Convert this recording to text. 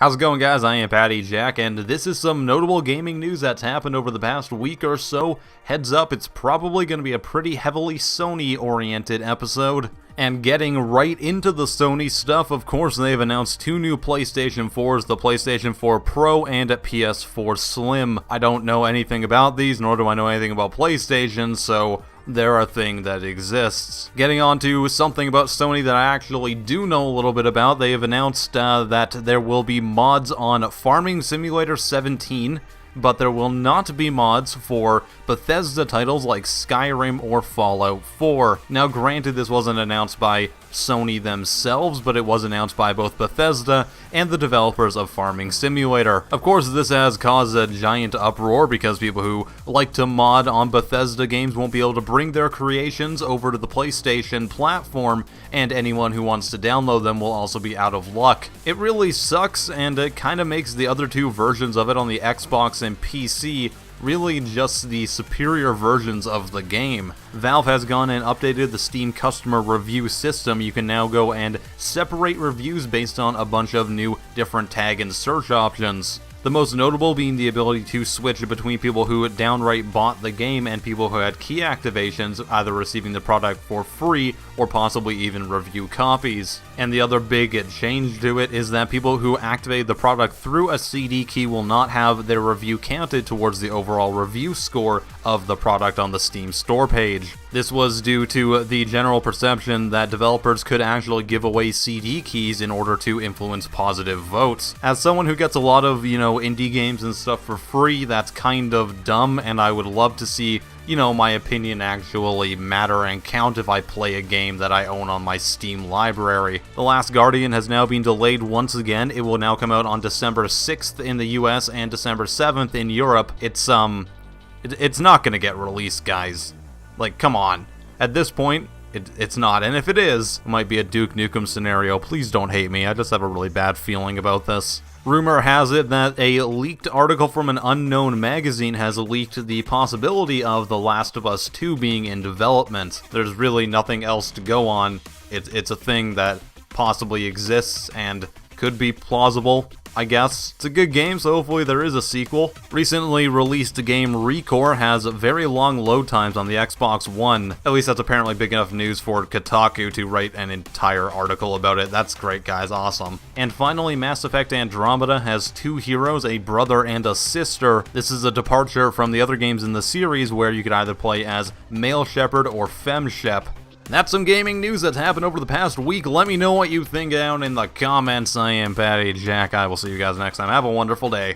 How's it going, guys? I am PattyJack, and this is some notable gaming news that's happened over the past week or so. Heads up, it's probably going to be a pretty heavily Sony-oriented episode. And getting right into the Sony stuff, of course, they've announced two new PlayStation 4s, the PlayStation 4 Pro and PS4 Slim. I don't know anything about these, nor do I know anything about PlayStation, so they're a thing that exists. Getting on to something about Sony that I actually do know a little bit about, they have announced that there will be mods on Farming Simulator 17, but there will not be mods for Bethesda titles like Skyrim or Fallout 4. Now granted, this wasn't announced by Sony themselves, but it was announced by both Bethesda and the developers of Farming Simulator. Of course, this has caused a giant uproar because people who like to mod on Bethesda games won't be able to bring their creations over to the PlayStation platform, and anyone who wants to download them will also be out of luck. It really sucks, and it kind of makes the other two versions of it on the Xbox and PC really just the superior versions of the game. Valve has gone and updated the Steam customer review system. You can now go and separate reviews based on a bunch of new different tag and search options. The most notable being the ability to switch between people who downright bought the game and people who had key activations, either receiving the product for free or possibly even review copies. And the other big change to it is that people who activate the product through a CD key will not have their review counted towards the overall review score of the product on the Steam store page. This was due to the general perception that developers could actually give away CD keys in order to influence positive votes. As someone who gets a lot of, indie games and stuff for free, that's kind of dumb, and I would love to see, my opinion actually matter and count if I play a game that I own on my Steam library. The Last Guardian has now been delayed once again. It will now come out on December 6th in the US and December 7th in Europe. It's not gonna get released, guys. Like, come on. At this point, it's not, and if it is, it might be a Duke Nukem scenario. Please don't hate me, I just have a really bad feeling about this. Rumor has it that a leaked article from an unknown magazine has leaked the possibility of The Last of Us 2 being in development. There's really nothing else to go on. It's a thing that possibly exists and could be plausible, I guess. It's a good game, so hopefully there is a sequel. Recently released game Recore has very long load times on the Xbox One. At least that's apparently big enough news for Kotaku to write an entire article about it. That's great, guys. Awesome. And finally, Mass Effect Andromeda has two heroes, a brother and a sister. This is a departure from the other games in the series where you could either play as male Shepard or femme Shep. That's some gaming news that's happened over the past week. Let me know what you think down in the comments. I am PattyJack. I will see you guys next time. Have a wonderful day.